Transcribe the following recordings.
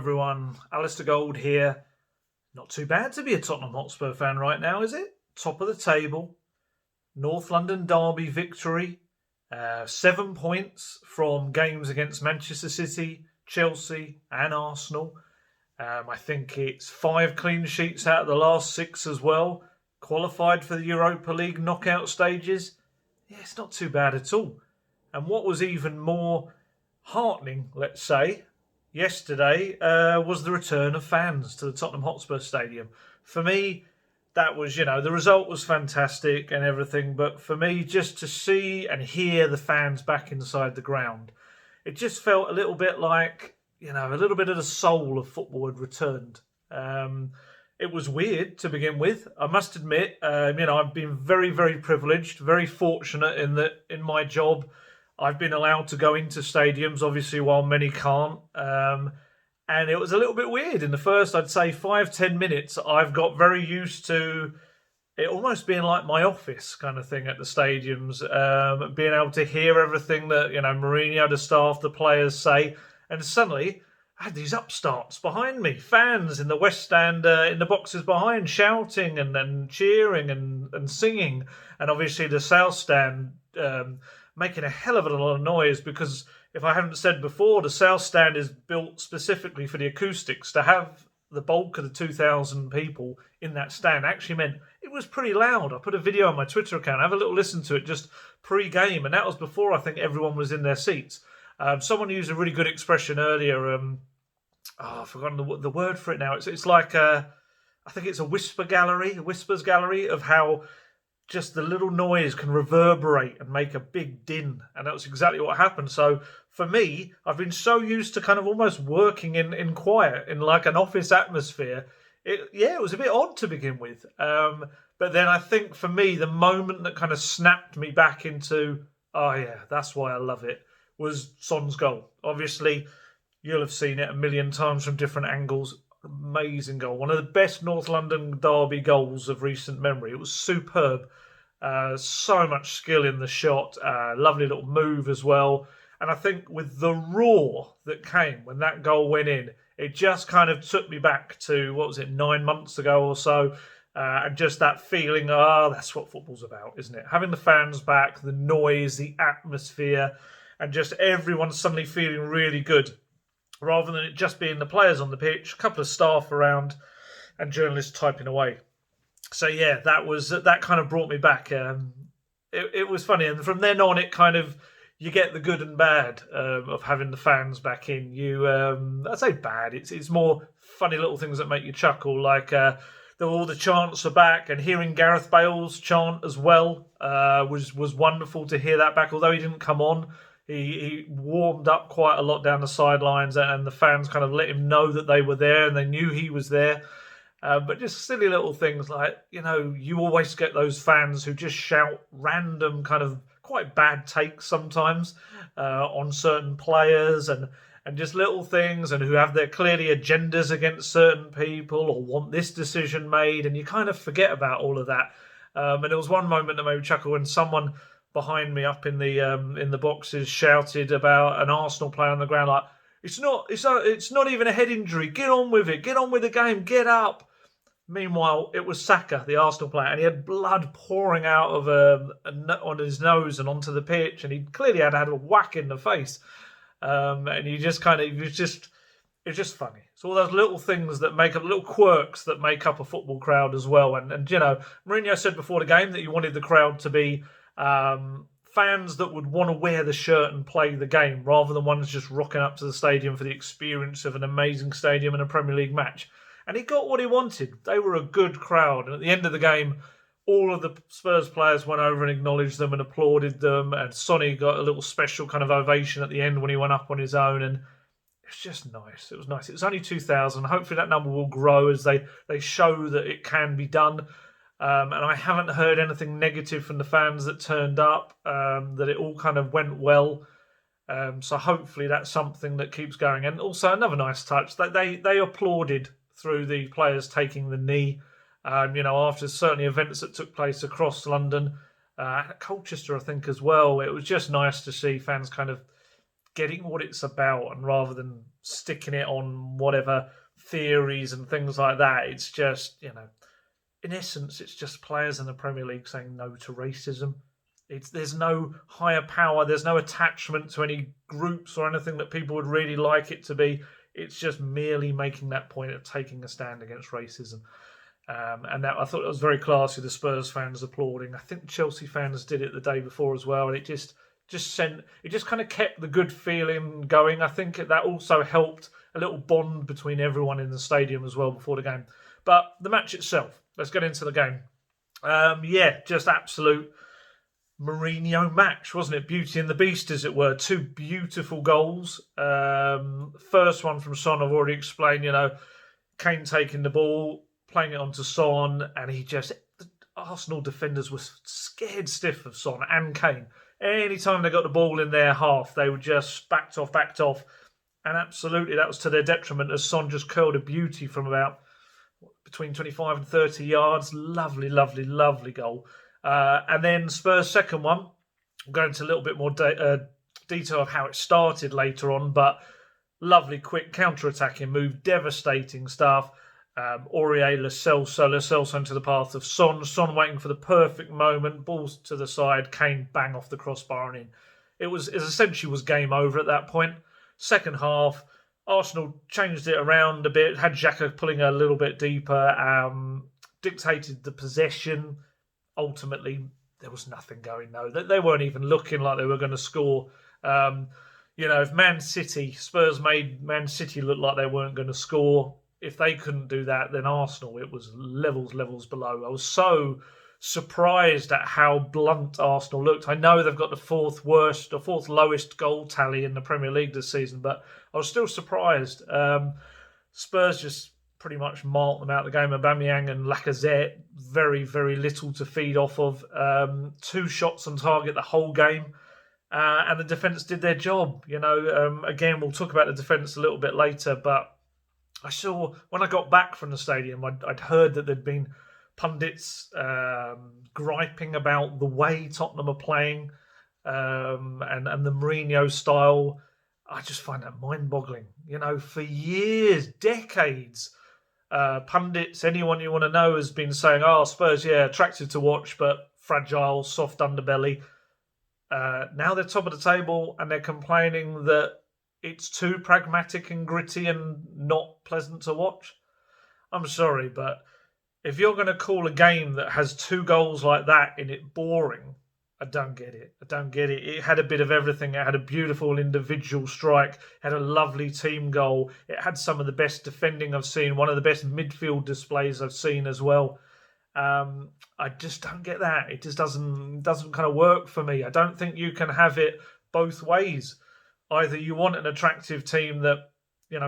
everyone. Alistair Gold here. Not too bad to be a Tottenham Hotspur fan right now, is it? Top of the table. North London derby victory. 7 points from games against Manchester City, Chelsea and Arsenal. I think it's 5 clean sheets out of the last 6 as well. Qualified for the Europa League knockout stages. Yeah, it's not too bad at all. And what was even more heartening, let's say, yesterday was the return of fans to the Tottenham Hotspur Stadium. For me, that was, the result was fantastic and everything, but for me, just to see and hear the fans back inside the ground, it just felt a little bit like, a little bit of the soul of football had returned. It was weird to begin with. I must admit, I've been very, very privileged, very fortunate in that in my job, I've been allowed to go into stadiums, obviously, while many can't. And it was a little bit weird. In the first, I'd say 5-10 minutes, I've got very used to it almost being like my office kind of thing at the stadiums, being able to hear everything that, Mourinho, the staff, the players say. And suddenly, I had these upstarts behind me, fans in the West Stand, in the boxes behind, shouting and cheering and singing. And obviously the South Stand making a hell of a lot of noise because, if I haven't said before, the South Stand is built specifically for the acoustics. To have the bulk of the 2,000 people in that stand actually meant it was pretty loud. I put a video on my Twitter account. Have a little listen to it just pre-game, and that was before I think everyone was in their seats. Someone used a really good expression earlier. I've forgotten the word for it now. It's like I think it's a whispers gallery of how just the little noise can reverberate and make a big din. And that was exactly what happened. So for me, I've been so used to kind of almost working in quiet, in like an office atmosphere. It was a bit odd to begin with. But then I think for me, the moment that kind of snapped me back into, oh yeah, that's why I love it, was Son's goal. Obviously, you'll have seen it a million times from different angles. Amazing goal. One of the best North London derby goals of recent memory. It was superb. So much skill in the shot. Lovely little move as well. And I think with the roar that came when that goal went in, it just kind of took me back to, 9 months ago or so. And just that feeling, that's what football's about, isn't it? Having the fans back, the noise, the atmosphere, and just everyone suddenly feeling really good. Rather than it just being the players on the pitch, a couple of staff around, and journalists typing away. So yeah, that kind of brought me back. It was funny, and from then on, it kind of, you get the good and bad of having the fans back in. I say bad. It's more funny little things that make you chuckle, like all the chants are back, and hearing Gareth Bale's chant as well was wonderful to hear that back. Although he didn't come on. He warmed up quite a lot down the sidelines, and the fans kind of let him know that they were there and they knew he was there. But just silly little things like, you always get those fans who just shout random kind of quite bad takes sometimes on certain players and just little things, and who have their clearly agendas against certain people or want this decision made, and you kind of forget about all of that. And there was one moment that made me chuckle when someone behind me up in the boxes shouted about an Arsenal player on the ground, like, it's not even a head injury, get on with it, get on with the game, get up. Meanwhile, it was Saka, the Arsenal player, and he had blood pouring out of on his nose and onto the pitch, and he clearly had a whack in the face. And he just it's just funny. It's all those little things that make up, little quirks that make up a football crowd as well. And Mourinho said before the game that he wanted the crowd to be fans that would want to wear the shirt and play the game, rather than ones just rocking up to the stadium for the experience of an amazing stadium and a Premier League match. And he got what he wanted. They were a good crowd. And at the end of the game, all of the Spurs players went over and acknowledged them and applauded them. And Sonny got a little special kind of ovation at the end when he went up on his own. And it's just nice. It was nice. It was only 2,000. Hopefully that number will grow as they show that it can be done. And I haven't heard anything negative from the fans that turned up, that it all kind of went well. So hopefully that's something that keeps going. And also another nice touch, they applauded through the players taking the knee, after certainly events that took place across London, at Colchester, I think, as well. It was just nice to see fans kind of getting what it's about, and rather than sticking it on whatever theories and things like that, it's just, in essence, it's just players in the Premier League saying no to racism. There's no higher power, there's no attachment to any groups or anything that people would really like it to be. It's just merely making that point of taking a stand against racism. And that, I thought it was very classy, the Spurs fans applauding. I think Chelsea fans did it the day before as well, and it just kind of kept the good feeling going. I think that also helped a little bond between everyone in the stadium as well before the game. But the match itself, let's get into the game. Just absolute Mourinho match, wasn't it? Beauty and the Beast, as it were. Two beautiful goals. First one from Son, I've already explained, Kane taking the ball, playing it onto Son, and the Arsenal defenders were scared stiff of Son and Kane. Anytime they got the ball in their half, they were just backed off. And absolutely, that was to their detriment, as Son just curled a beauty from about between 25 and 30 yards. Lovely, lovely, lovely goal. And then Spurs' second one, we'll go into a little bit more detail of how it started later on, but lovely, quick counter-attacking move, devastating stuff. Aurier, Lo Celso into the path of Son. Son waiting for the perfect moment, balls to the side, Kane bang off the crossbar and in. It essentially was game over at that point. Second half, Arsenal changed it around a bit, had Xhaka pulling a little bit deeper, dictated the possession. Ultimately, there was nothing going, though. They weren't even looking like they were going to score. If Spurs made Man City look like they weren't going to score, if they couldn't do that, then Arsenal, it was levels below. I was so surprised at how blunt Arsenal looked. I know they've got the fourth lowest goal tally in the Premier League this season, but I was still surprised. Spurs just pretty much marked them out of the game. Aubameyang and Lacazette, very, very little to feed off of. 2 shots on target the whole game. And the defence did their job. Again, we'll talk about the defence a little bit later, but I saw, when I got back from the stadium, I'd heard that there'd been pundits griping about the way Tottenham are playing and the Mourinho style. I just find that mind-boggling. For years, decades, pundits, anyone you want to know, has been saying, Spurs, attractive to watch, but fragile, soft underbelly. Now they're top of the table and they're complaining that it's too pragmatic and gritty and not pleasant to watch. I'm sorry, but if you're going to call a game that has 2 goals like that in it boring, I don't get it. It had a bit of everything. It had a beautiful individual strike. It had a lovely team goal. It had some of the best defending I've seen. One of the best midfield displays I've seen as well. I just don't get that. It just doesn't kind of work for me. I don't think you can have it both ways. Either you want an attractive team that,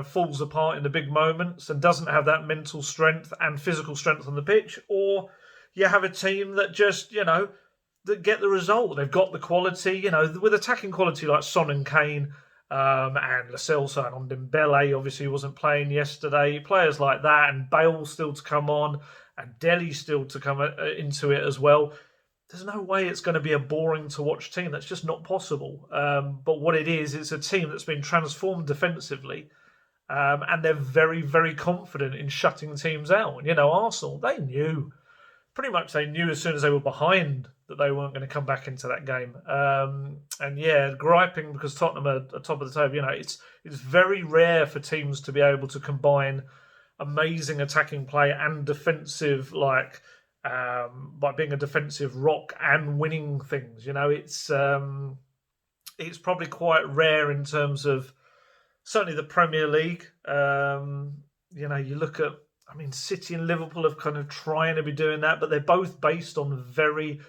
falls apart in the big moments and doesn't have that mental strength and physical strength on the pitch, or you have a team that just, that get the result. They've got the quality, with attacking quality like Son and Kane, and Lo Celso and Ndombele, obviously wasn't playing yesterday. Players like that, and Bale still to come on, and Dele still to come into it as well. There's no way it's going to be a boring to watch team. That's just not possible. But what it is, it's a team that's been transformed defensively, and they're very, very confident in shutting teams out. Arsenal, they knew as soon as they were behind that they weren't going to come back into that game. Griping because Tottenham are top of the table. It's very rare for teams to be able to combine amazing attacking play and defensive, by being a defensive rock and winning things. It's probably quite rare in terms of certainly the Premier League. You look at, City and Liverpool have kind of trying to be doing that, but they're both based on very,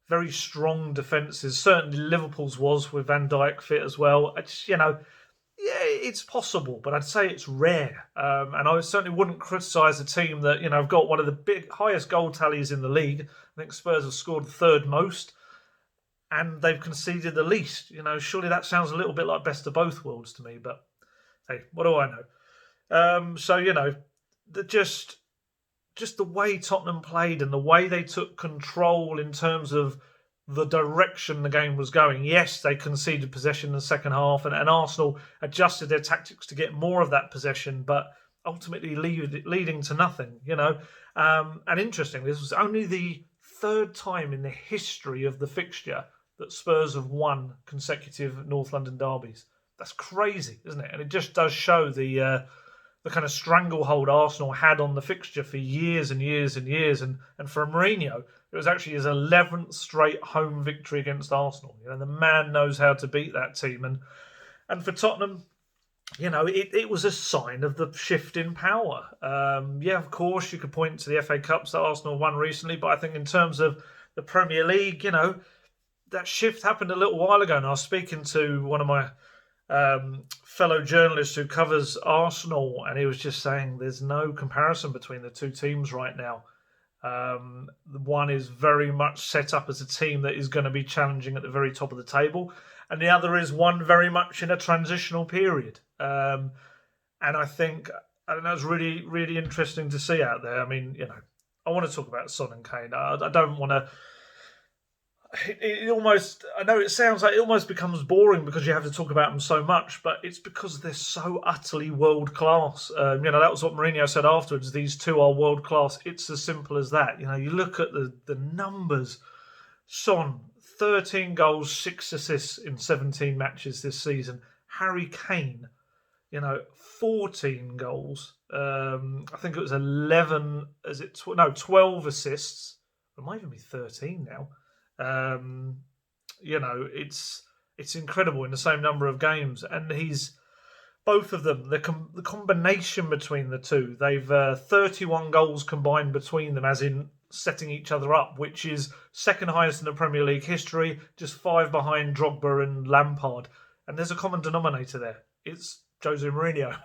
very strong defences. Certainly Liverpool's was, with Van Dijk fit as well. It's possible, but I'd say it's rare. And I certainly wouldn't criticise a team that, have got one of the highest goal tallies in the league. I think Spurs have scored the 3rd most, and they've conceded the least. Surely that sounds a little bit like best of both worlds to me, but hey, what do I know? Just the way Tottenham played and the way they took control in terms of the direction the game was going. Yes, they conceded possession in the second half, and Arsenal adjusted their tactics to get more of that possession, but ultimately leading to nothing, And interesting, this was only the third time in the history of the fixture that Spurs have won consecutive North London derbies. That's crazy, isn't it? And it just does show the kind of stranglehold Arsenal had on the fixture for years and years and years. And for Mourinho, it was actually his 11th straight home victory against Arsenal. The man knows how to beat that team. And for Tottenham, it was a sign of the shift in power. Of course, you could point to the FA Cups that Arsenal won recently, but I think in terms of the Premier League, that shift happened a little while ago. And I was speaking to one of my fellow journalist who covers Arsenal, and he was just saying there's no comparison between the two teams right now. One is very much set up as a team that is going to be challenging at the very top of the table, and the other is one very much in a transitional period. And I think it's really, really interesting to see out there. I mean, I want to talk about Son and Kane. I don't want to. I know it sounds like it almost becomes boring because you have to talk about them so much, but it's because they're so utterly world class. That was what Mourinho said afterwards. These two are world class. It's as simple as that. You look at the numbers. Son, 13 goals, 6 assists in 17 matches this season. Harry Kane, 14 goals. I think it was 11. 12 assists. It might even be 13 now. It's incredible in the same number of games, and he's both of them. The combination between the two, they've 31 goals combined between them, as in setting each other up, which is second highest in the Premier League history, just 5 behind Drogba and Lampard. And there's a common denominator there. It's Jose Mourinho.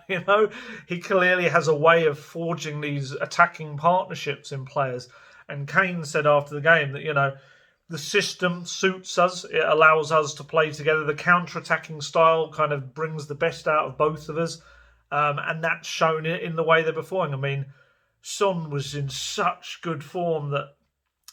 He clearly has a way of forging these attacking partnerships in players. And Kane said after the game that the system suits us. It allows us to play together. The counter-attacking style kind of brings the best out of both of us. And that's shown in the way they're performing. I mean, Son was in such good form that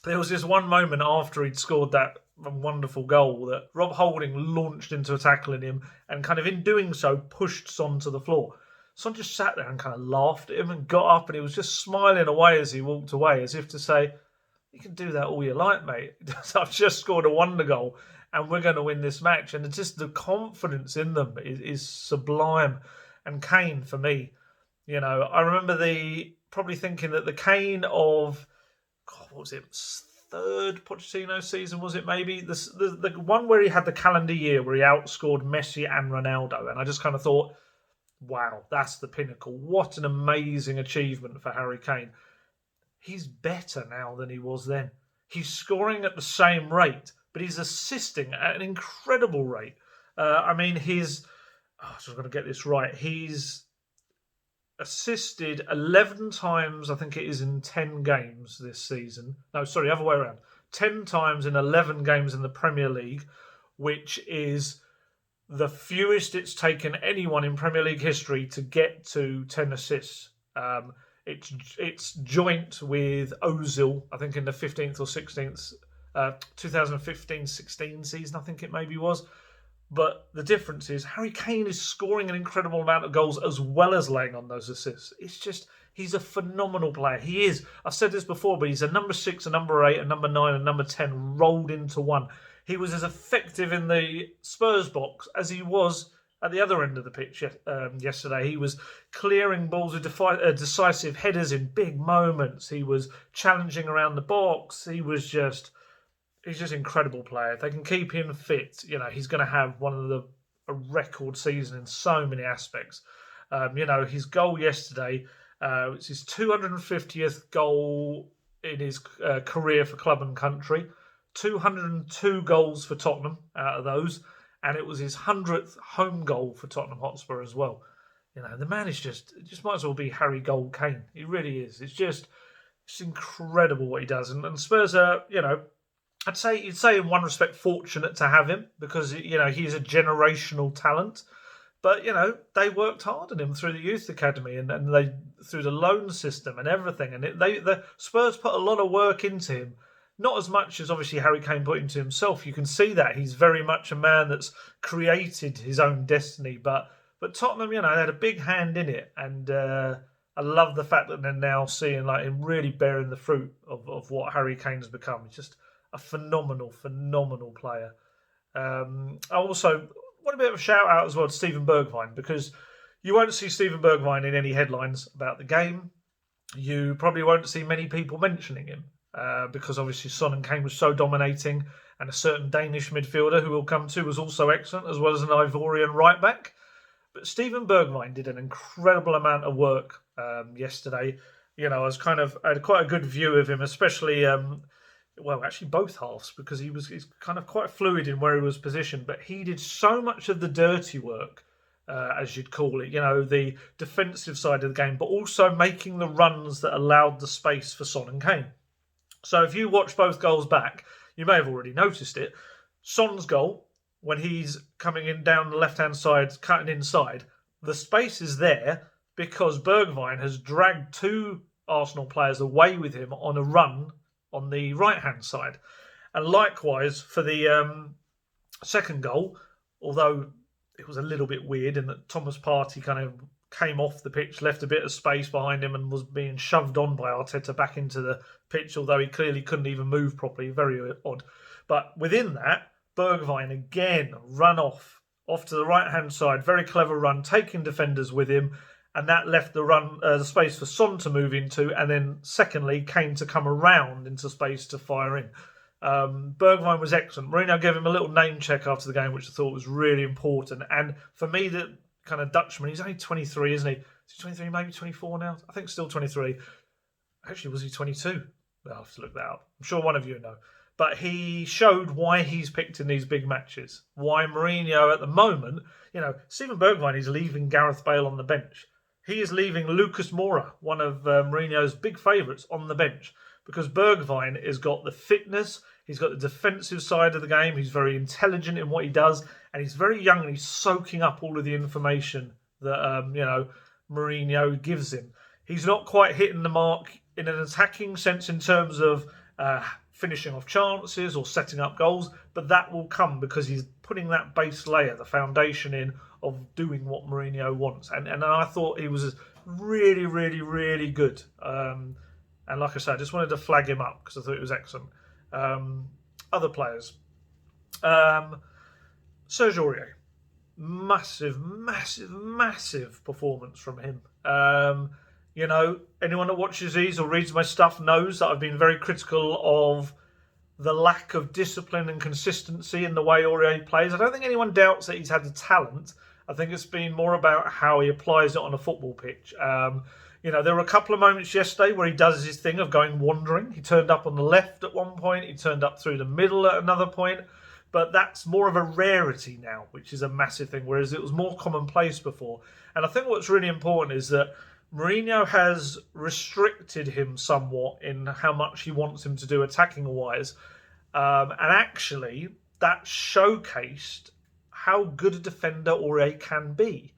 there was this one moment after he'd scored that wonderful goal that Rob Holding launched into a tackle in him and kind of in doing so pushed Son to the floor. Son just sat there and kind of laughed at him and got up, and he was just smiling away as he walked away, as if to say, you can do that all you like, mate. I've just scored a wonder goal and we're going to win this match. And it's just the confidence in them is sublime. And Kane, for me, I remember probably thinking that the Kane of, what was it, third Pochettino season, was it maybe? The one where he had the calendar year where he outscored Messi and Ronaldo. And I just kind of thought, wow, that's the pinnacle. What an amazing achievement for Harry Kane. He's better now than he was then. He's scoring at the same rate, but he's assisting at an incredible rate. He's going to get this right. He's assisted 11 times, I think it is, in 10 games this season. No, sorry, other way around. 10 times in 11 games in the Premier League, which is the fewest it's taken anyone in Premier League history to get to 10 assists. It's joint with Ozil, I think in the 15th or 16th, 2015-16 season, I think it maybe was. But the difference is Harry Kane is scoring an incredible amount of goals as well as laying on those assists. It's just, he's a phenomenal player. He is. I've said this before, but he's a number 6, a number 8, a number 9, and number 10 rolled into one. He was as effective in the Spurs box as he was at the other end of the pitch yesterday. He was clearing balls with decisive headers in big moments. He was challenging around the box. He's just incredible player. If they can keep him fit, he's going to have a record season in so many aspects. His goal yesterday, it's his 250th goal in his career for club and country. 202 goals for Tottenham out of those. And it was his 100th home goal for Tottenham Hotspur as well. The man is just might as well be Harry Gold Kane. He really is. It's incredible what he does. And Spurs are, you'd say in one respect fortunate to have him because, he's a generational talent. But, they worked hard on him through the youth academy and they through the loan system and everything. And the Spurs put a lot of work into him. Not as much as obviously Harry Kane put into himself. You can see that he's very much a man that's created his own destiny. But Tottenham, they had a big hand in it, and I love the fact that they're now seeing like him really bearing the fruit of what Harry Kane has become. He's just a phenomenal player. I also want a bit of a shout out as well to Steven Bergwijn, because you won't see Steven Bergwijn in any headlines about the game. You probably won't see many people mentioning him because obviously Son and Kane was so dominating, and a certain Danish midfielder who we'll come to was also excellent, as well as an Ivorian right back. But Steven Bergwijn did an incredible amount of work yesterday. I had quite a good view of him, especially actually both halves, because he's kind of quite fluid in where he was positioned. But he did so much of the dirty work, as you'd call it, the defensive side of the game, but also making the runs that allowed the space for Son and Kane. So if you watch both goals back, you may have already noticed it. Son's goal, when he's coming in down the left-hand side, cutting inside, the space is there because Bergwijn has dragged two Arsenal players away with him on a run on the right-hand side. And likewise for the second goal, although it was a little bit weird in that Thomas Partey kind of came off the pitch, left a bit of space behind him and was being shoved on by Arteta back into the pitch, although he clearly couldn't even move properly. Very odd. But within that, Bergwijn again run off to the right-hand side. Very clever run, taking defenders with him, and that left the space for Son to move into, and then secondly, Kane to come around into space to fire in. Bergwijn was excellent. Mourinho gave him a little name check after the game, which I thought was really important. And for me, the kind of Dutchman, he's only 23, isn't he? Is he 23, maybe 24 now? I think still 23. Actually, was he 22? I'll have to look that up. I'm sure one of you know. But he showed why he's picked in these big matches. Why Mourinho at the moment, Steven Bergwijn is leaving Gareth Bale on the bench. He is leaving Lucas Moura, one of Mourinho's big favourites, on the bench. Because Bergwijn has got the fitness, he's got the defensive side of the game, he's very intelligent in what he does, and he's very young and he's soaking up all of the information that Mourinho gives him. He's not quite hitting the mark in an attacking sense in terms of finishing off chances or setting up goals, but that will come because he's putting that base layer, the foundation in of doing what Mourinho wants. And I thought he was really, really, really good. And like I said, I just wanted to flag him up because I thought it was excellent. Other players. Serge Aurier. Massive performance from him. Anyone that watches these or reads my stuff knows that I've been very critical of the lack of discipline and consistency in the way Aurier plays. I don't think anyone doubts that he's had the talent. I think it's been more about how he applies it on a football pitch. There were a couple of moments yesterday where he does his thing of going wandering. He turned up on the left at one point. He turned up through the middle at another point. But that's more of a rarity now, which is a massive thing, whereas it was more commonplace before. And I think what's really important is that Mourinho has restricted him somewhat in how much he wants him to do attacking-wise. And actually, that showcased how good a defender Aurier can be.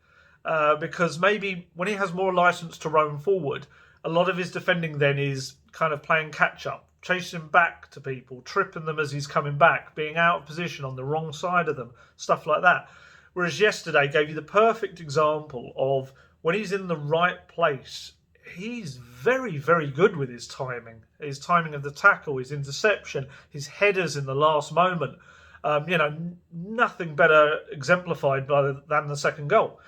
Because maybe when he has more license to roam forward, a lot of his defending then is kind of playing catch-up, chasing back to people, tripping them as he's coming back, being out of position on the wrong side of them, stuff like that. Whereas yesterday gave you the perfect example of when he's in the right place, he's very, very good with his timing. His timing of the tackle, his interception, his headers in the last moment. Nothing better exemplified than the second goal.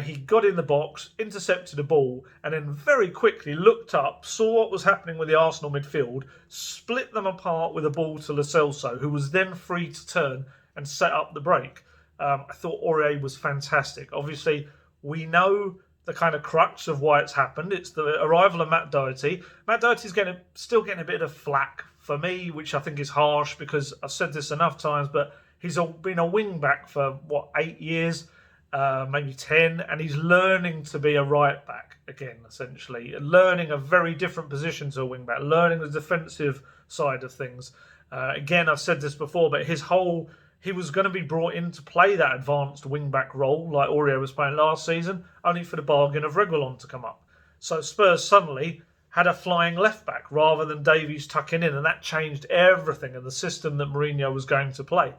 He got in the box, intercepted a ball, and then very quickly looked up, saw what was happening with the Arsenal midfield, split them apart with a ball to Lo Celso, who was then free to turn and set up the break. I thought Aurier was fantastic. Obviously, we know the kind of crux of why it's happened. It's the arrival of Matt Doherty. Matt Doherty's still getting a bit of flack for me, which I think is harsh because I've said this enough times, but he's been a wing-back for, 8 years? Maybe 10, and he's learning to be a right back again, essentially. Learning a very different position to a wing back, learning the defensive side of things. Again, I've said this before, but he was going to be brought in to play that advanced wing back role like Aurier was playing last season, only for the bargain of Reguilon to come up. So Spurs suddenly had a flying left back rather than Davies tucking in, and that changed everything and the system that Mourinho was going to play.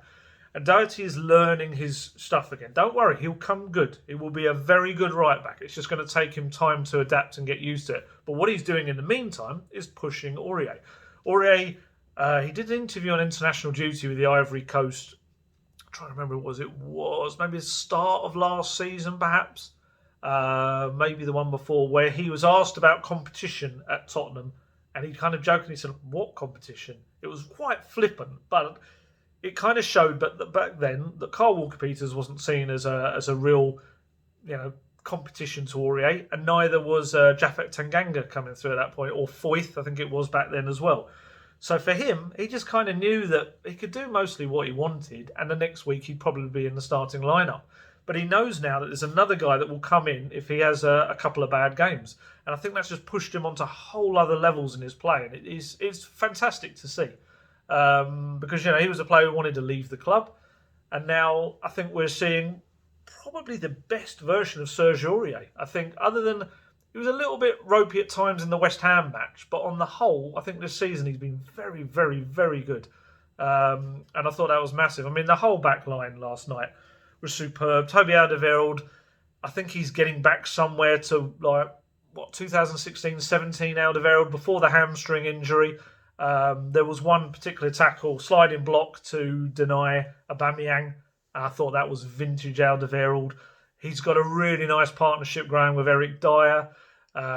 And Doherty is learning his stuff again. Don't worry, he'll come good. He will be a very good right back. It's just going to take him time to adapt and get used to it. But what he's doing in the meantime is pushing Aurier. Aurier, he did an interview on international duty with the Ivory Coast. I'm trying to remember what it was. Maybe the start of last season, perhaps. Maybe the one before, where he was asked about competition at Tottenham. And he kind of jokingly said, what competition? It was quite flippant, but it kind of showed that back then that Kyle Walker-Peters wasn't seen as a real, competition to Aurier, and neither was Japhet Tanganga coming through at that point, or Foyth, I think it was back then as well. So for him, he just kind of knew that he could do mostly what he wanted, and the next week he'd probably be in the starting lineup. But he knows now that there's another guy that will come in if he has a couple of bad games, and I think that's just pushed him onto whole other levels in his play, and it's fantastic to see. Because he was a player who wanted to leave the club, and now I think we're seeing probably the best version of Serge Aurier. I think, other than he was a little bit ropey at times in the West Ham match, but on the whole, I think this season he's been very, very, very good. And I thought that was massive. I mean, the whole back line last night was superb. Toby Alderweireld, I think he's getting back somewhere to 2016-17 Alderweireld before the hamstring injury. There was one particular tackle, sliding block to deny Aubameyang, and I thought that was vintage Alderweireld. He's got a really nice partnership going with Eric Dyer.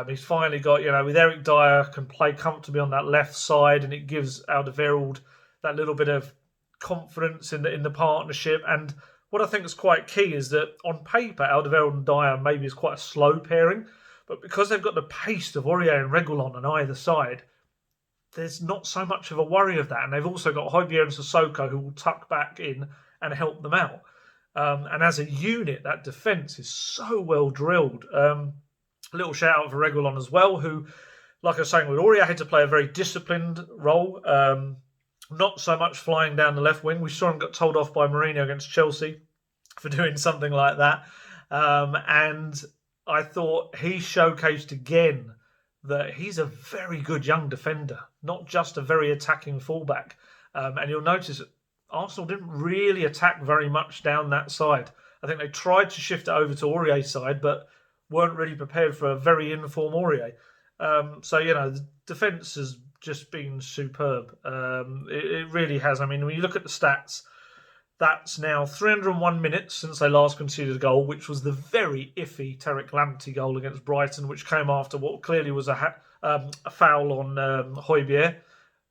He's finally got, with Eric Dyer, can play comfortably on that left side, and it gives Alderweireld that little bit of confidence in the partnership. And what I think is quite key is that on paper, Alderweireld and Dyer maybe is quite a slow pairing, but because they've got the pace of Aurier and Reguilon on either side, there's not so much of a worry of that. And they've also got Hojbjerg and Sissoko who will tuck back in and help them out. And as a unit, that defence is so well drilled. A little shout out for Reguilon as well, who, like I was saying, with Aurier had to play a very disciplined role. Not so much flying down the left wing. We saw him get told off by Mourinho against Chelsea for doing something like that. And I thought he showcased again that he's a very good young defender, not just a very attacking fullback. And you'll notice that Arsenal didn't really attack very much down that side. I think they tried to shift it over to Aurier's side, but weren't really prepared for a very informed Aurier. The defence has just been superb. It really has. I mean, when you look at the stats, that's now 301 minutes since they last conceded a goal, which was the very iffy Tariq Lamptey goal against Brighton, which came after what clearly was a foul on Hojbjerg.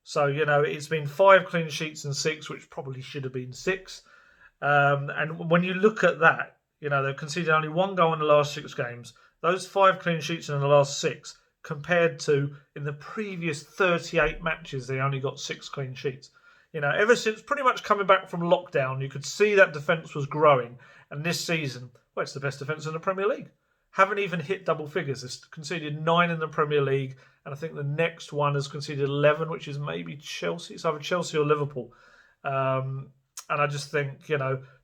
So, it's been 5 clean sheets and 6, which probably should have been 6. And when you look at that, they've conceded only 1 goal in the last 6 games. Those 5 clean sheets in the last 6, compared to in the previous 38 matches, they only got 6 clean sheets. Ever since pretty much coming back from lockdown, you could see that defence was growing. And this season, it's the best defence in the Premier League. Haven't even hit double figures. It's conceded 9 in the Premier League. And I think the next one has conceded 11, which is maybe Chelsea. It's either Chelsea or Liverpool. And I just think,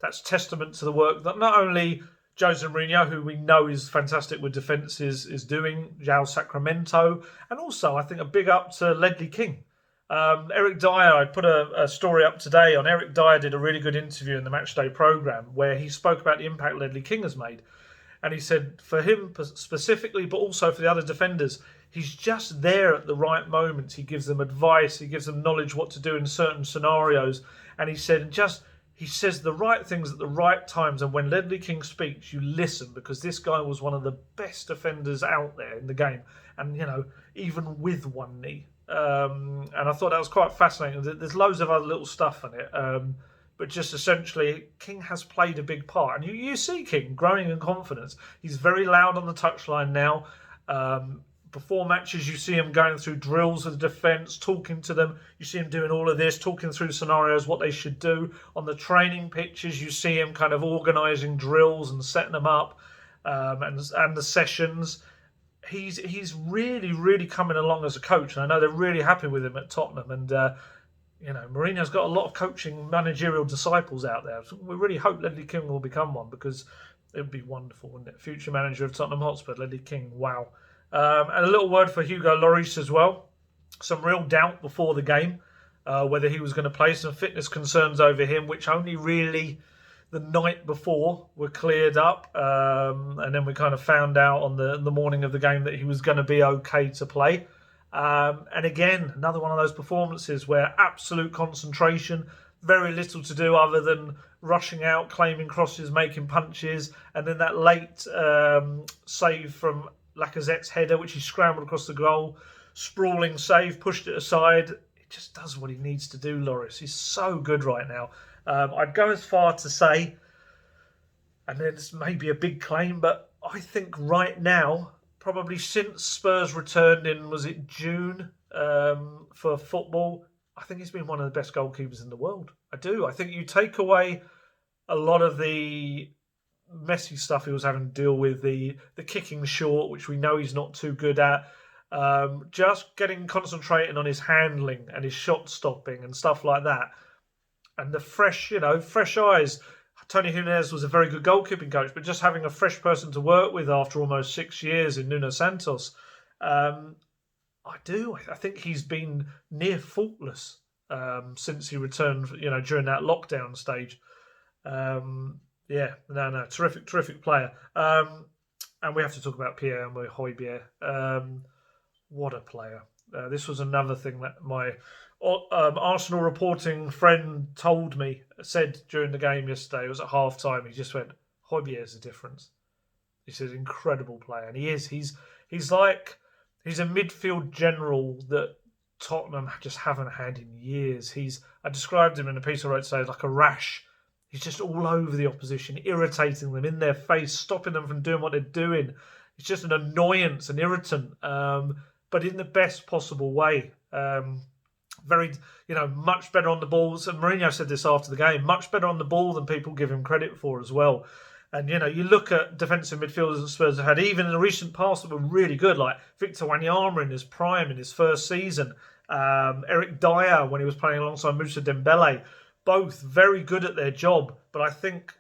that's testament to the work that not only Jose Mourinho, who we know is fantastic with defences, is doing, João Sacramento, and also I think a big up to Ledley King. Eric Dyer, I put a story up today on Eric Dyer did a really good interview in the Matchday programme where he spoke about the impact Ledley King has made. And he said for him specifically, but also for the other defenders, he's just there at the right moments. He gives them advice, he gives them knowledge what to do in certain scenarios. And he said he says the right things at the right times. And when Ledley King speaks, you listen, because this guy was one of the best defenders out there in the game. And, even with one knee. And I thought that was quite fascinating. There's loads of other little stuff in it. But just essentially, King has played a big part. And you see King growing in confidence. He's very loud on the touchline now. Before matches, you see him going through drills with the defence, talking to them. You see him doing all of this, talking through scenarios, what they should do. On the training pitches, you see him kind of organising drills and setting them up, and the sessions. He's really, really coming along as a coach. And I know they're really happy with him at Tottenham. And, Mourinho's got a lot of coaching managerial disciples out there. So we really hope Ledley King will become one, because it would be wonderful, wouldn't it? Future manager of Tottenham Hotspur, Ledley King, wow. And a little word for Hugo Lloris as well. Some real doubt before the game whether he was going to play. Some fitness concerns over him, which only really the night before were cleared up. And then we kind of found out on the morning of the game that he was going to be okay to play. And again, another one of those performances where absolute concentration, very little to do other than rushing out, claiming crosses, making punches, and then that late save from Lacazette's header, which he scrambled across the goal, sprawling save, pushed it aside. He just does what he needs to do, Lloris. He's so good right now. I'd go as far to say, and it's maybe a big claim, but I think right now, probably since Spurs returned in, was it June, for football, I think he's been one of the best goalkeepers in the world. I do. I think you take away a lot of the messy stuff he was having to deal with, the kicking short, which we know he's not too good at, just concentrating on his handling and his shot stopping and stuff like that. And the fresh eyes. Tony Jimenez was a very good goalkeeping coach, but just having a fresh person to work with after almost 6 years in Nuno Santos, I think he's been near faultless since he returned, during that lockdown stage. Terrific player. And we have to talk about Pierre-Emile Hojbjerg. What a player. This was another thing that my Arsenal reporting friend said during the game yesterday. It was at half time. He just went, Hojbjerg is the difference. He said, incredible player. And he is. He's a midfield general that Tottenham just haven't had in years. I described him in a piece I wrote today like a rash. He's just all over the opposition, irritating them in their face, stopping them from doing what they're doing. It's just an annoyance, an irritant, but in the best possible way. Very, much better on the balls. And Mourinho said this after the game, much better on the ball than people give him credit for as well. And, you look at defensive midfielders that Spurs have had, even in the recent past, that were really good, like Victor Wanyama in his prime, in his first season, Eric Dyer when he was playing alongside Moussa Dembele, both very good at their job. But I think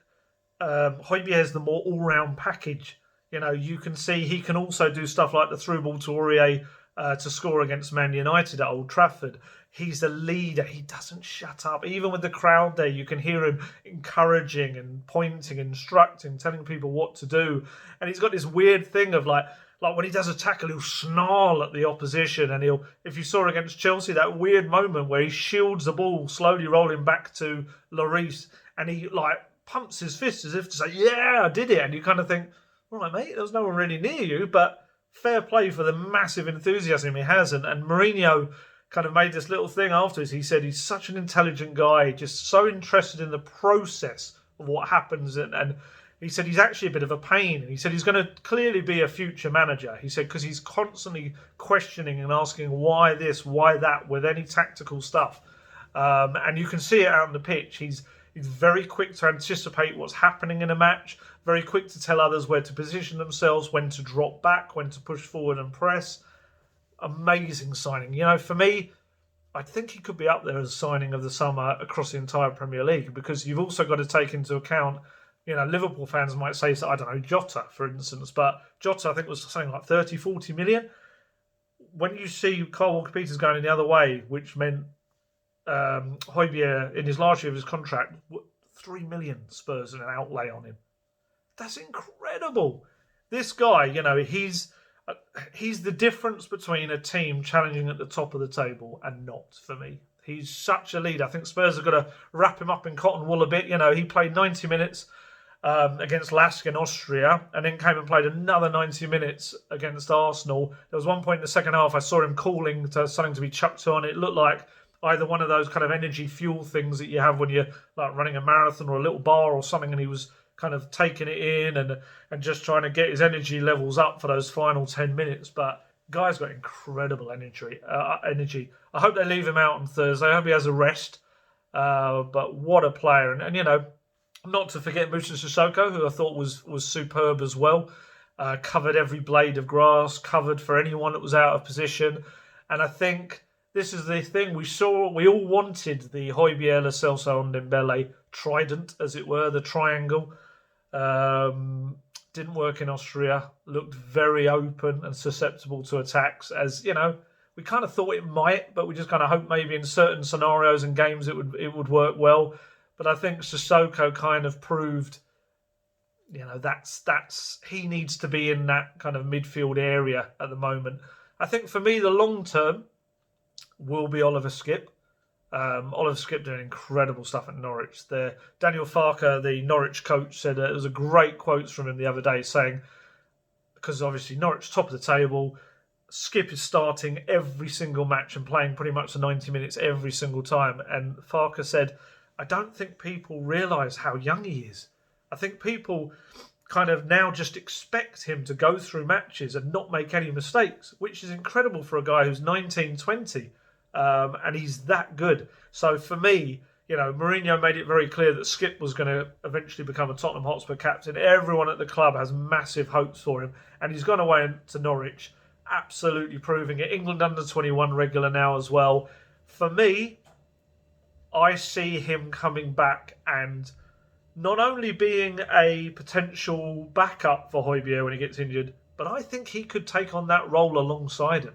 Hojbjerg is the more all-round package. You can see he can also do stuff like the through ball to Aurier to score against Man United at Old Trafford. He's a leader. He doesn't shut up. Even with the crowd there, you can hear him encouraging and pointing, instructing, telling people what to do. And he's got this weird thing of like when he does a tackle, he'll snarl at the opposition. And if you saw against Chelsea, that weird moment where he shields the ball, slowly rolling back to Lloris, and he pumps his fist as if to say, yeah, I did it. And you kind of think, all right, mate, there was no one really near you, but fair play for the massive enthusiasm he has. And Mourinho kind of made this little thing afterwards. He said he's such an intelligent guy, just so interested in the process of what happens. And he said he's actually a bit of a pain. And he said he's going to clearly be a future manager. He said because he's constantly questioning and asking why this, why that, with any tactical stuff. And you can see it out on the pitch. He's very quick to anticipate what's happening in a match, very quick to tell others where to position themselves, when to drop back, when to push forward and press. Amazing signing. For me, I think he could be up there as a signing of the summer across the entire Premier League, because you've also got to take into account, Liverpool fans might say, I don't know, Jota, for instance, but Jota, I think, was something like 30, 40 million. When you see Kyle Walker-Peters going in the other way, which meant Hojbjerg, in his last year of his contract, 3 million Spurs in an outlay on him. That's incredible. This guy, he's the difference between a team challenging at the top of the table and not, for me. He's such a leader. I think Spurs have got to wrap him up in cotton wool a bit. He played 90 minutes against Lask in Austria, and then came and played another 90 minutes against Arsenal. There was one point in the second half I saw him calling to something to be chucked on. It looked like either one of those kind of energy fuel things that you have when you're running a marathon or a little bar or something, and he was kind of taking it in and just trying to get his energy levels up for those final 10 minutes. But guy's got incredible energy. I hope they leave him out on Thursday. I hope he has a rest. But what a player. And not to forget Moussa Sissoko, who I thought was superb as well. Covered every blade of grass, covered for anyone that was out of position. And I think this is the thing we all wanted, the Hojbjerg, Lo Celso and Dembele trident, as it were, the triangle. Didn't work in Austria. Looked very open and susceptible to attacks. As you know, we kind of thought it might, but we just kind of hoped maybe in certain scenarios and games it would work well. But I think Sissoko kind of proved, that's he needs to be in that kind of midfield area at the moment. I think for me, the long term will be Oliver Skipp. Oliver Skipp doing incredible stuff at Norwich. Daniel Farke, the Norwich coach, said it was a great quotes from him the other day saying, because obviously Norwich top of the table, Skipp is starting every single match and playing pretty much the 90 minutes every single time. And Farke said, I don't think people realise how young he is. I think people kind of now just expect him to go through matches and not make any mistakes, which is incredible for a guy who's 19, 20. And he's that good. So for me, Mourinho made it very clear that Skipp was going to eventually become a Tottenham Hotspur captain. Everyone at the club has massive hopes for him. And he's gone away to Norwich, absolutely proving it. England under-21 regular now as well. For me, I see him coming back and not only being a potential backup for Hojbjerg when he gets injured, but I think he could take on that role alongside him.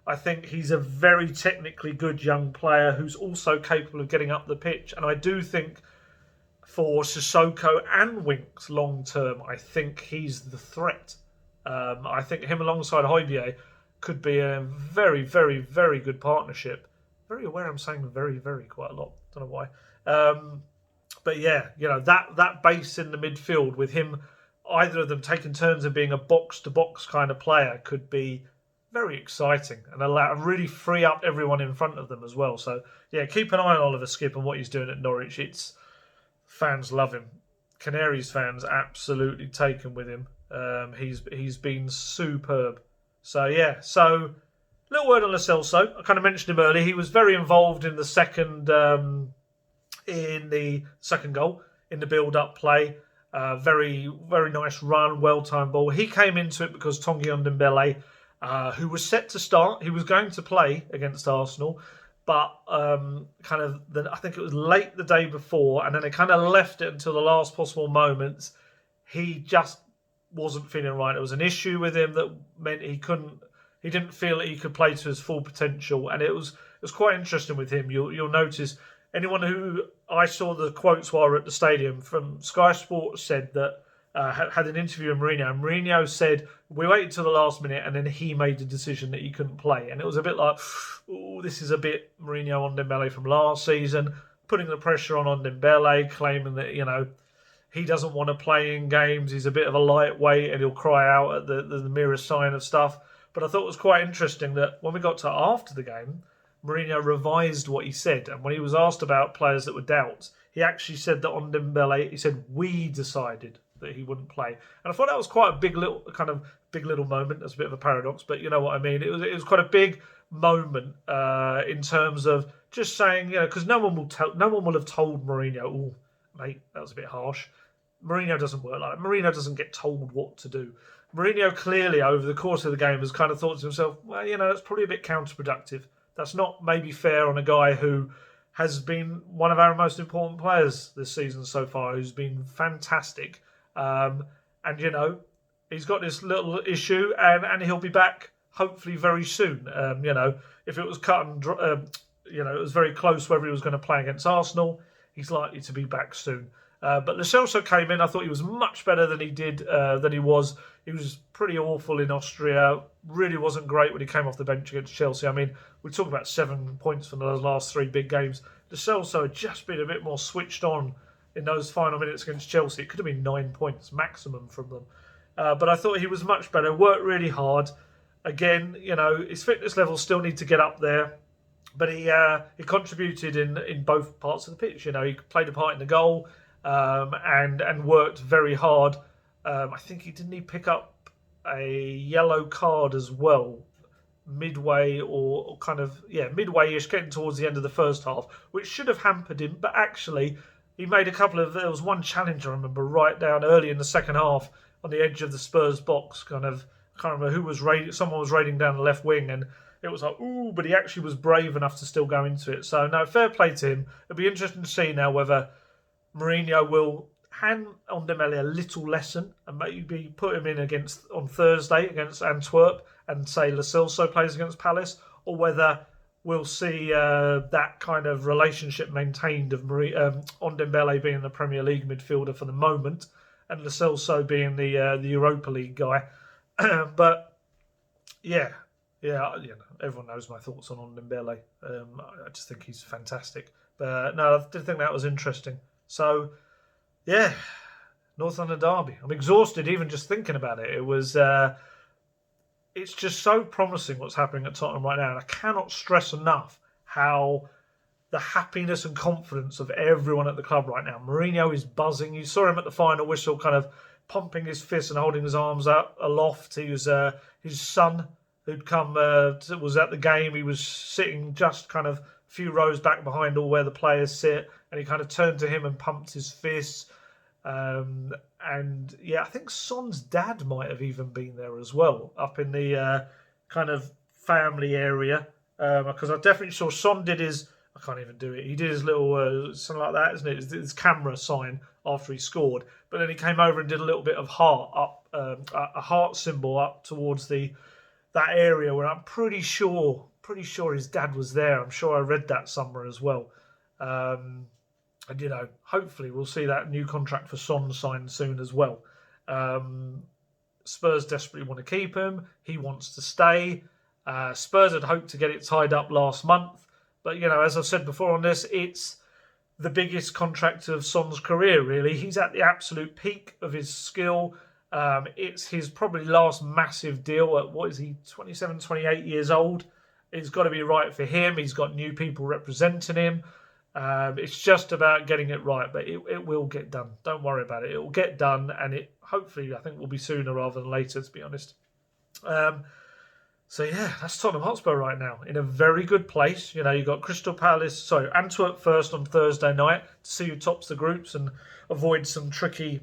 I think he's a very technically good young player who's also capable of getting up the pitch. And I do think for Sissoko and Winks long term, I think he's the threat. I think him alongside Hojbjerg could be a very, very, very good partnership. Very aware I'm saying very, very quite a lot. Don't know why. But yeah, that base in the midfield with him, either of them taking turns of being a box-to-box kind of player could be very exciting and really free up everyone in front of them as well. So yeah, keep an eye on Oliver Skipp and what he's doing at Norwich. Fans love him. Canaries fans absolutely taken with him. He's been superb. So yeah, little word on Lo Celso. I kind of mentioned him earlier. He was very involved in the second goal in the build-up play. Very, very nice run, well-timed ball. He came into it because Tanguy Ndombele, who was set to start. He was going to play against Arsenal, but I think it was late the day before, and then they kind of left it until the last possible moments. He just wasn't feeling right. There was an issue with him that meant he didn't feel that he could play to his full potential, and it was quite interesting with him. You'll notice anyone who I saw the quotes while we were at the stadium from Sky Sports said that. Had an interview with Mourinho, and Mourinho said we waited till the last minute and then he made the decision that he couldn't play. And it was a bit like, this is a bit Mourinho on Ndombele from last season, putting the pressure on Ndombele, claiming that, he doesn't want to play in games, he's a bit of a lightweight and he'll cry out at the merest sign of stuff. But I thought it was quite interesting that when we got to after the game, Mourinho revised what he said. And when he was asked about players that were doubts, he actually said that on Ndombele, he said, we decided that he wouldn't play. And I thought that was quite a big little moment. That's a bit of a paradox, but you know what I mean. It was quite a big moment in terms of just saying, because no one will have told Mourinho, oh, mate, that was a bit harsh. Mourinho doesn't work like that. Mourinho doesn't get told what to do. Mourinho clearly, over the course of the game, has kind of thought to himself, well, that's probably a bit counterproductive. That's not maybe fair on a guy who has been one of our most important players this season so far, who's been fantastic. He's got this little issue, and he'll be back hopefully very soon. If it was cut and it was very close whether he was going to play against Arsenal, he's likely to be back soon. But Lo Celso came in. I thought he was much better than he was. He was pretty awful in Austria. Really wasn't great when he came off the bench against Chelsea. I mean, we talk about 7 points from the last 3 big games. Lo Celso had just been a bit more switched on in those final minutes against Chelsea. It could have been 9 points maximum from them. But I thought he was much better, worked really hard. Again, his fitness levels still need to get up there. But he contributed in both parts of the pitch. He played a part in the goal and worked very hard. I think he pick up a yellow card as well, midway or midway-ish, getting towards the end of the first half, which should have hampered him. But actually, he made a couple of. There was one challenge I remember right down early in the second half on the edge of the Spurs box. I can't remember who was raiding. Someone was raiding down the left wing, and it was like, ooh, but he actually was brave enough to still go into it. So no, fair play to him. It'll be interesting to see now whether Mourinho will hand on Dembele a little lesson and maybe put him in on Thursday against Antwerp and say Lo Celso plays against Palace, or whether we'll see that kind of relationship maintained of on Dembele being the Premier League midfielder for the moment and Lo Celso being the Europa League guy. But yeah, everyone knows my thoughts on Dembele. I just think he's fantastic. But no, I did think that was interesting. So yeah, North London derby. I'm exhausted even just thinking about it. It was. It's just so promising what's happening at Tottenham right now, and I cannot stress enough how the happiness and confidence of everyone at the club right now. Mourinho is buzzing. You saw him at the final whistle, kind of pumping his fist and holding his arms up aloft. He was his son who'd come was at the game. He was sitting just kind of a few rows back behind all where the players sit, and he kind of turned to him and pumped his fists. And yeah, I think Son's dad might have even been there as well, up in the kind of family area, because I definitely saw Son did his. I can't even do it. He did his little something like that, isn't it? His camera sign after he scored, but then he came over and did a little bit of heart up, a heart symbol up towards that area where I'm pretty sure his dad was there. I'm sure I read that somewhere as well. And, hopefully we'll see that new contract for Son signed soon as well. Spurs desperately want to keep him. He wants to stay. Spurs had hoped to get it tied up last month. But, as I've said before on this, it's the biggest contract of Son's career, really. He's at the absolute peak of his skill. It's his probably last massive deal at, 27, 28 years old. It's got to be right for him. He's got new people representing him. It's just about getting it right, but it will get done. Don't worry about it. It will get done, and it hopefully, I think, will be sooner rather than later, to be honest. So yeah, that's Tottenham Hotspur right now, in a very good place. You've got Antwerp first on Thursday night to see who tops the groups and avoid some tricky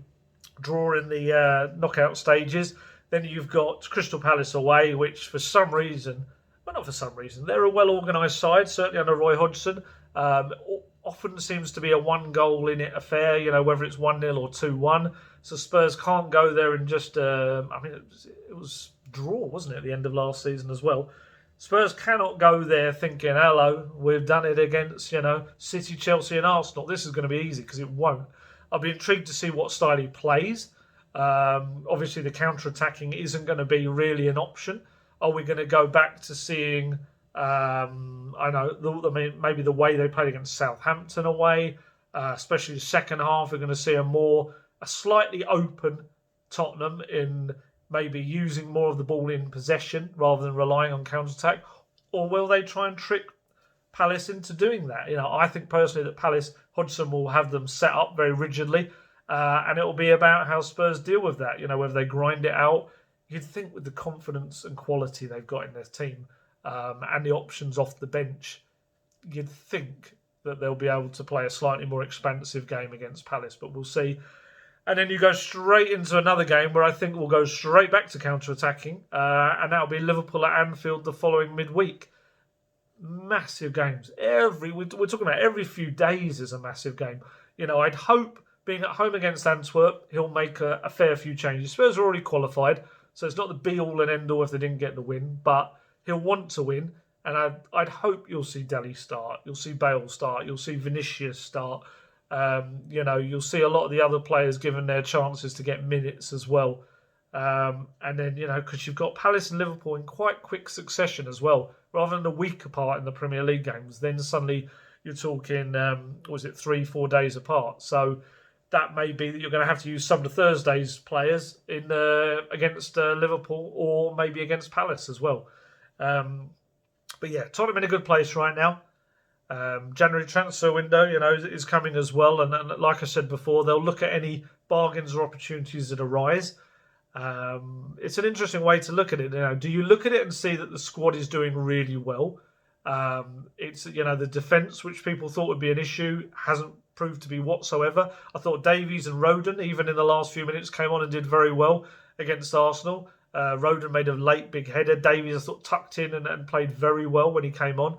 draw in the knockout stages. Then you've got Crystal Palace away, which for some reason, well, not for some reason, they're a well-organised side, certainly under Roy Hodgson. Often seems to be a one-goal in it affair, whether it's 1-0 or 2-1. So Spurs can't go there and just, it was draw, wasn't it, at the end of last season as well. Spurs cannot go there thinking, hello, we've done it against, City, Chelsea and Arsenal. This is going to be easy, because it won't. I'll be intrigued to see what style he plays. Obviously, the counter-attacking isn't going to be really an option. Are we going to go back to seeing... maybe the way they played against Southampton away, especially the second half, we're going to see a slightly open Tottenham in maybe using more of the ball in possession rather than relying on counter-attack, or will they try and trick Palace into doing that? I think personally that Hodgson will have them set up very rigidly, and it will be about how Spurs deal with that. Whether they grind it out. You'd think with the confidence and quality they've got in their team, and the options off the bench, you'd think that they'll be able to play a slightly more expansive game against Palace, but we'll see. And then you go straight into another game where I think we'll go straight back to counter-attacking, and that'll be Liverpool at Anfield the following midweek. Massive games. We're talking about every few days is a massive game. I'd hope, being at home against Antwerp, he'll make a fair few changes. Spurs are already qualified, so it's not the be-all and end-all if they didn't get the win, but he'll want to win, and I'd hope you'll see Dele start, you'll see Bale start, you'll see Vinicius start. You'll see a lot of the other players given their chances to get minutes as well. And then, because you've got Palace and Liverpool in quite quick succession as well, rather than a week apart in the Premier League games, then suddenly you're talking, 3-4 days apart. So that may be that you're going to have to use some of Thursday's players against Liverpool, or maybe against Palace as well. But yeah, Tottenham in a good place right now. January transfer window, is coming as well. And like I said before, they'll look at any bargains or opportunities that arise. It's an interesting way to look at it. Do you look at it and see that the squad is doing really well? It's, the defence, which people thought would be an issue, hasn't proved to be whatsoever. I thought Davies and Rodon, even in the last few minutes, came on and did very well against Arsenal. Rodon made a late big header. Davies, I thought, tucked in and played very well when he came on.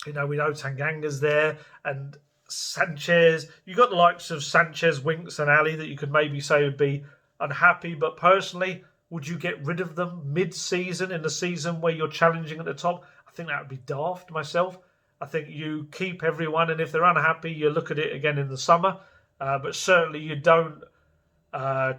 We know Tanganga's there, and Sanchez, you got the likes of Sanchez, Winks and Ali that you could maybe say would be unhappy, but personally, would you get rid of them mid-season in the season where you're challenging at the top? I think that would be daft myself. I think you keep everyone, and if they're unhappy, you look at it again in the summer. But certainly you don't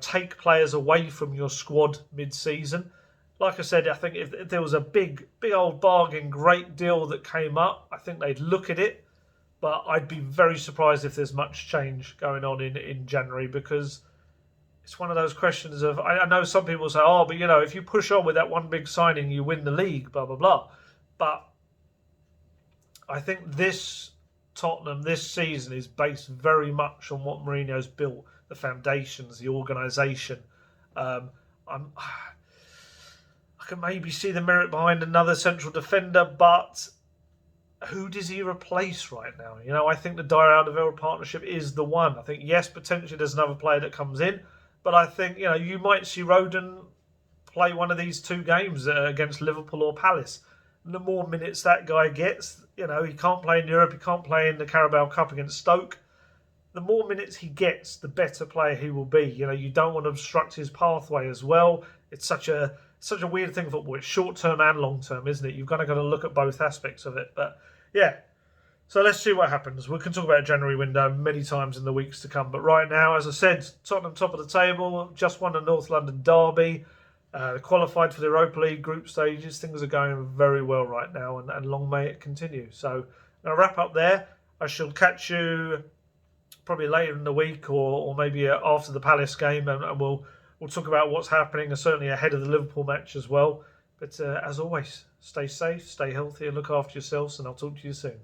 take players away from your squad mid-season. Like I said, I think if there was a big old bargain, great deal that came up, I think they'd look at it. But I'd be very surprised if there's much change going on in January, because it's one of those questions of, I know some people say, oh, but if you push on with that one big signing, you win the league, blah, blah, blah. But I think this Tottenham, this season, is based very much on what Mourinho's built, the foundations, the organisation. I can maybe see the merit behind another central defender, but who does he replace right now? I think the Dyer Alderweireld partnership is the one. I think, yes, potentially there's another player that comes in, but I think, you might see Rodon play one of these two games against Liverpool or Palace. And the more minutes that guy gets, he can't play in Europe, he can't play in the Carabao Cup against Stoke. The more minutes he gets, the better player he will be. You don't want to obstruct his pathway as well. It's such a weird thing in football. It's short-term and long-term, isn't it? You've got to look at both aspects of it. But, yeah. So let's see what happens. We can talk about a January window many times in the weeks to come. But right now, as I said, Tottenham top of the table, just won the North London derby, qualified for the Europa League group stages. Things are going very well right now, and long may it continue. So I'll wrap up there. I shall catch you probably later in the week or maybe after the Palace game, and we'll talk about what's happening, and certainly ahead of the Liverpool match as well. But as always, stay safe, stay healthy, and look after yourselves, and I'll talk to you soon.